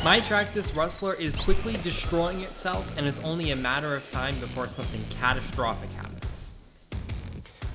My Traxxas Rustler is quickly destroying itself, and it's only a matter of time before something catastrophic happens.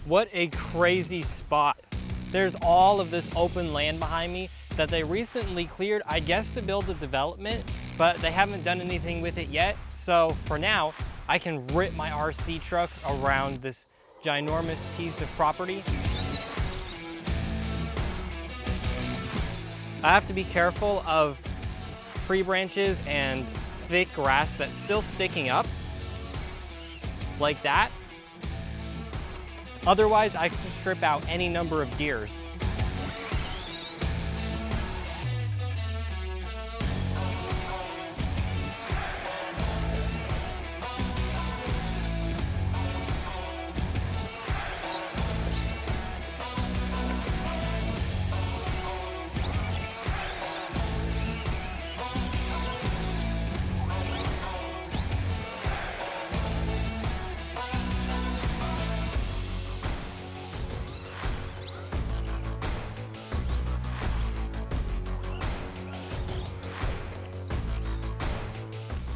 What a crazy spot. There's all of this open land behind me that they recently cleared, I guess, to build a development, but they haven't done anything with it yet. So for now, I can rip my RC truck around this ginormous piece of property. I have to be careful of tree branches and thick grass that's still sticking up, like that. Otherwise, I could strip out any number of gears.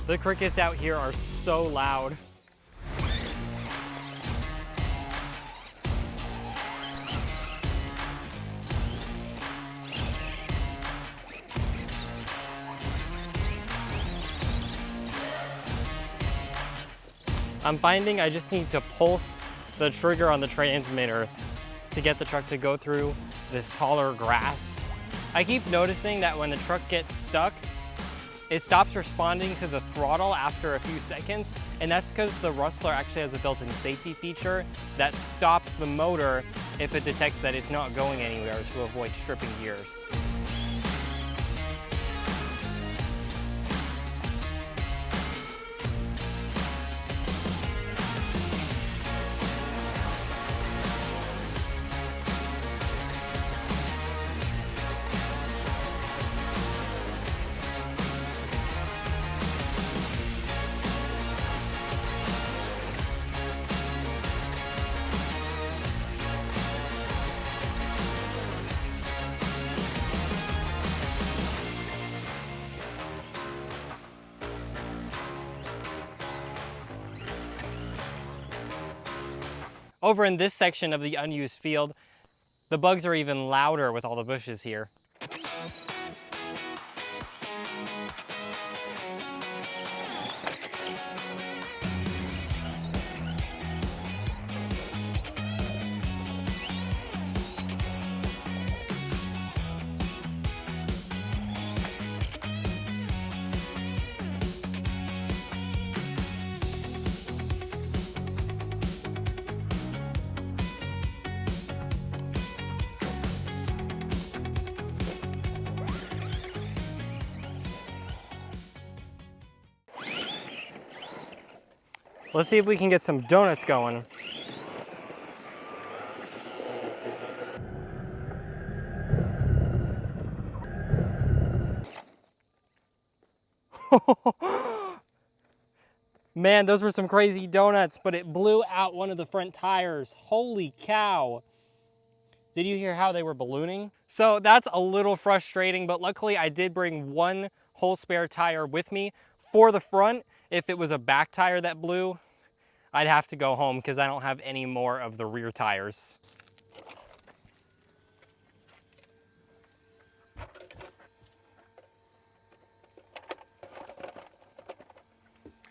The crickets out here are so loud. I'm finding I just need to pulse the trigger on the transmitter to get the truck to go through this taller grass. I keep noticing that when the truck gets stuck, it stops responding to the throttle after a few seconds, and that's because the Rustler actually has a built-in safety feature that stops the motor if it detects that it's not going anywhere to avoid stripping gears. Over in this section of the unused field, the bugs are even louder with all the bushes here. Let's see if we can get some donuts going. Man, those were some crazy donuts, but it blew out one of the front tires. Holy cow. Did you hear how they were ballooning? So that's a little frustrating, but luckily I did bring one whole spare tire with me for the front. If it was a back tire that blew, I'd have to go home because I don't have any more of the rear tires.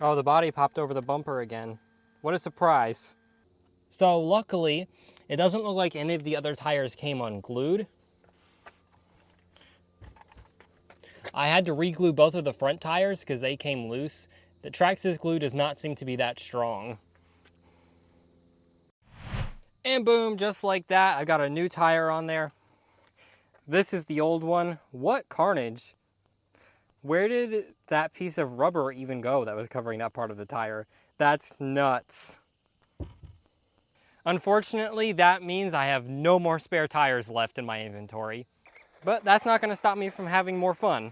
Oh, the body popped over the bumper again. What a surprise. So luckily, it doesn't look like any of the other tires came unglued. I had to re-glue both of the front tires because they came loose. The Traxxas glue does not seem to be that strong. And boom, just like that, I got a new tire on there. This is the old one. What carnage. Where did that piece of rubber even go that was covering that part of the tire? That's nuts. Unfortunately, that means I have no more spare tires left in my inventory. But that's not going to stop me from having more fun.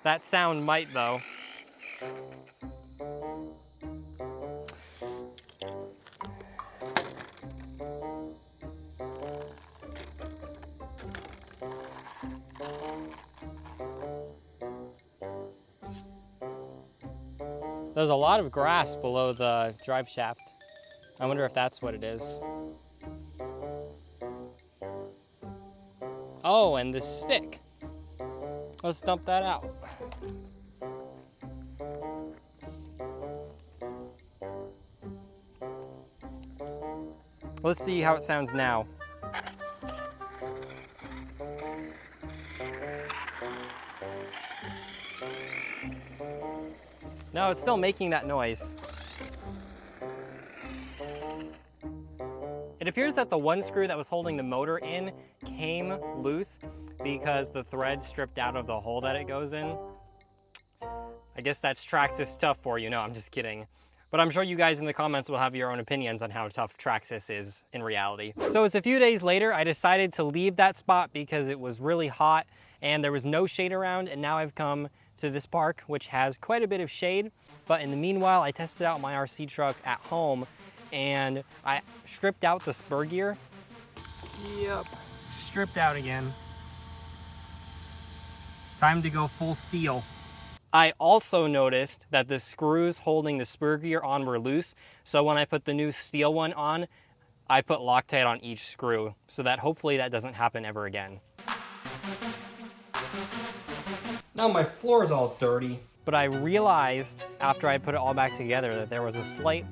That sound might, though. There's a lot of grass below the drive shaft. I wonder if that's what it is. Oh, and this stick. Let's dump that out. Let's see how it sounds now. No, it's still making that noise. It appears that the one screw that was holding the motor in came loose because the thread stripped out of the hole that it goes in. I guess that's Traxxas stuff for you. No, I'm just kidding. But I'm sure you guys in the comments will have your own opinions on how tough Traxxas is in reality. So it's a few days later, I decided to leave that spot because it was really hot and there was no shade around, and now I've come to this park, which has quite a bit of shade. But in the meanwhile, I tested out my RC truck at home and I stripped out the spur gear. Yep, stripped out again. Time to go full steel. I also noticed that the screws holding the spur gear on were loose, so when I put the new steel one on, I put Loctite on each screw, so that hopefully that doesn't happen ever again. Now my floor is all dirty. But I realized after I put it all back together that there was a slight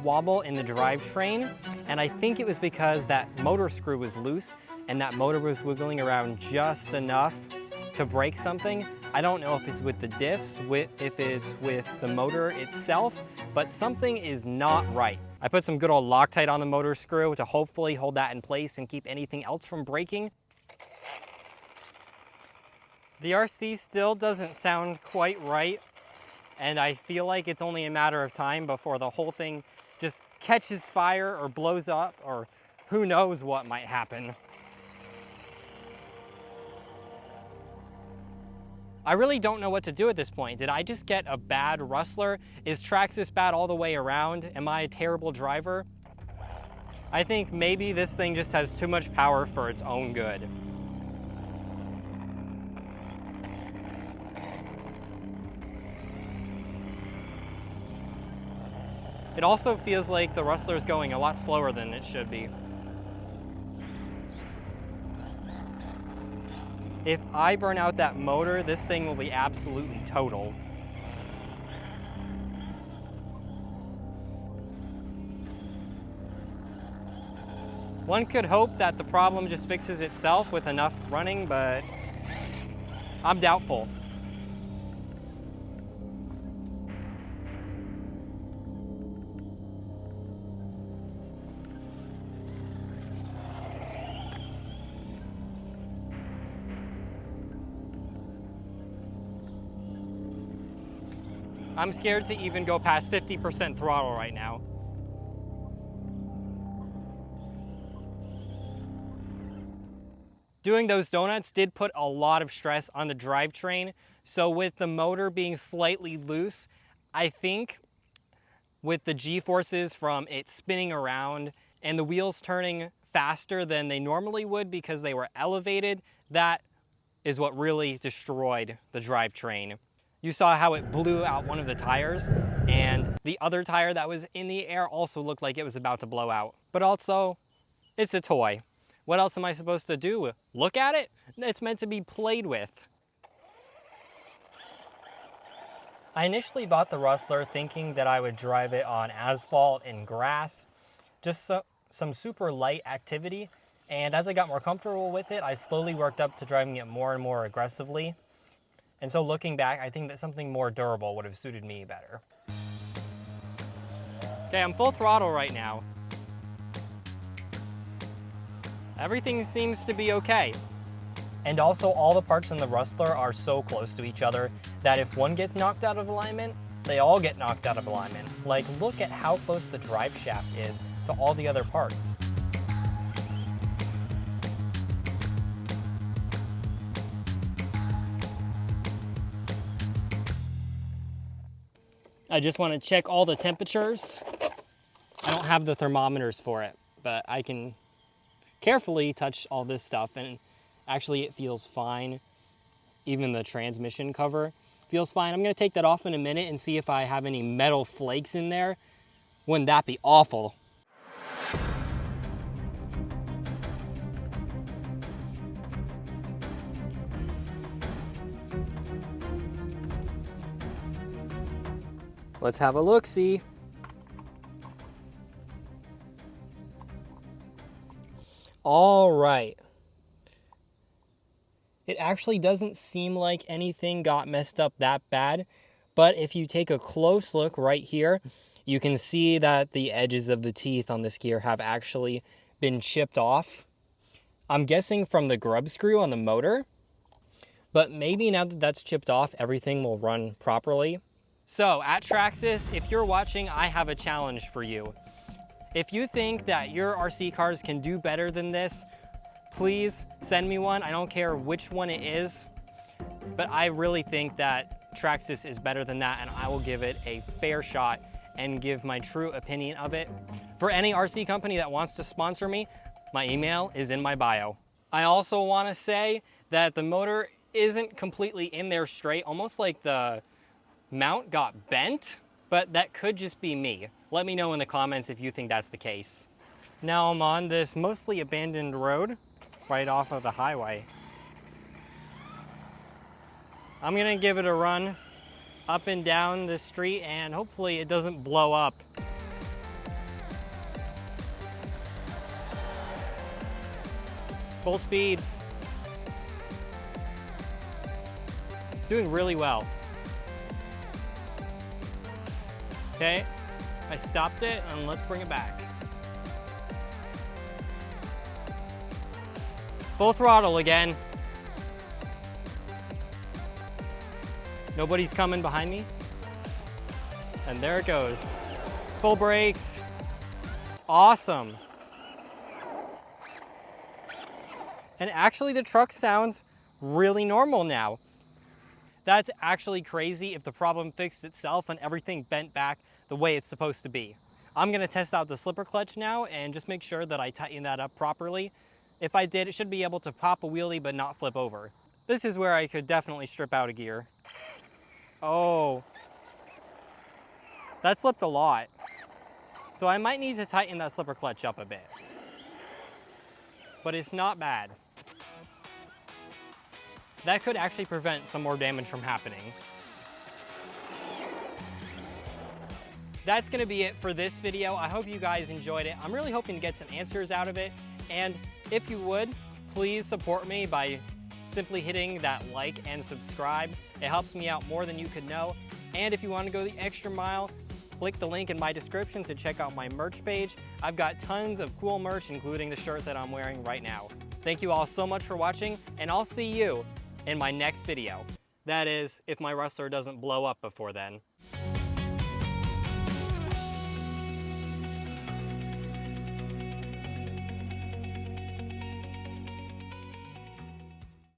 wobble in the drivetrain, and I think it was because that motor screw was loose and that motor was wiggling around just enough to break something. I don't know if it's with the diffs, if it's with the motor itself, but something is not right. I put some good old Loctite on the motor screw to hopefully hold that in place and keep anything else from breaking. The RC still doesn't sound quite right, and I feel like it's only a matter of time before the whole thing just catches fire or blows up, or who knows what might happen. I really don't know what to do at this point. Did I just get a bad Rustler? Is Traxxas bad all the way around? Am I a terrible driver? I think maybe this thing just has too much power for its own good. It also feels like the Rustler's going a lot slower than it should be. If I burn out that motor, this thing will be absolutely total. One could hope that the problem just fixes itself with enough running, but I'm doubtful. I'm scared to even go past 50% throttle right now. Doing those donuts did put a lot of stress on the drivetrain, so with the motor being slightly loose, I think with the G-forces from it spinning around and the wheels turning faster than they normally would because they were elevated, that is what really destroyed the drivetrain. You saw how it blew out one of the tires, and the other tire that was in the air also looked like it was about to blow out. But also, it's a toy. What else am I supposed to do? Look at it? It's meant to be played with. I initially bought the Rustler thinking that I would drive it on asphalt and grass, just some super light activity. And as I got more comfortable with it, I slowly worked up to driving it more and more aggressively. And so looking back, I think that something more durable would have suited me better. Okay, I'm full throttle right now. Everything seems to be okay. And also all the parts in the Rustler are so close to each other that if one gets knocked out of alignment, they all get knocked out of alignment. Like, look at how close the drive shaft is to all the other parts. I just want to check all the temperatures. I don't have the thermometers for it, but I can carefully touch all this stuff, and actually it feels fine. Even the transmission cover Feels fine. I'm gonna take that off in a minute and see if I have any metal flakes in there. Wouldn't that be awful? Let's have a look-see. All right. It actually doesn't seem like anything got messed up that bad, but if you take a close look right here, you can see that the edges of the teeth on this gear have actually been chipped off. I'm guessing from the grub screw on the motor, but maybe now that that's chipped off, everything will run properly. So at Traxxas, if you're watching, I have a challenge for you. If you think that your RC cars can do better than this, please send me one. I don't care which one it is, but I really think that Traxxas is better than that, and I will give it a fair shot and give my true opinion of it. For any RC company that wants to sponsor me, my email is in my bio. I also want to say that the motor isn't completely in there straight, almost like the mount got bent, but that could just be me. Let me know in the comments if you think that's the case. Now I'm on this mostly abandoned road right off of the highway. I'm gonna give it a run up and down the street and hopefully it doesn't blow up. Full speed. It's doing really well. Okay, I stopped it and let's bring it back. Full throttle again. Nobody's coming behind me. And there it goes. Full brakes. Awesome. And actually the truck sounds really normal now. That's actually crazy if the problem fixed itself and everything bent back the way it's supposed to be. I'm gonna test out the slipper clutch now and just make sure that I tighten that up properly. If I did, it should be able to pop a wheelie but not flip over. This is where I could definitely strip out a gear. Oh, that slipped a lot. So I might need to tighten that slipper clutch up a bit. But it's not bad. That could actually prevent some more damage from happening. That's gonna be it for this video. I hope you guys enjoyed it. I'm really hoping to get some answers out of it. And if you would, please support me by simply hitting that like and subscribe. It helps me out more than you could know. And if you want to go the extra mile, click the link in my description to check out my merch page. I've got tons of cool merch, including the shirt that I'm wearing right now. Thank you all so much for watching, and I'll see you in my next video. That is, if my Rustler doesn't blow up before then.